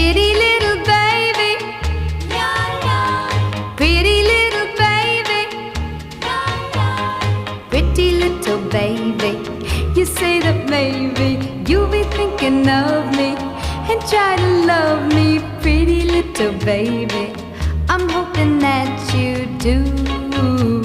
Pretty little baby, pretty little baby, pretty little baby. You say that maybe you'll be thinking of me and try to love me, pretty little baby. I'm hoping that you do.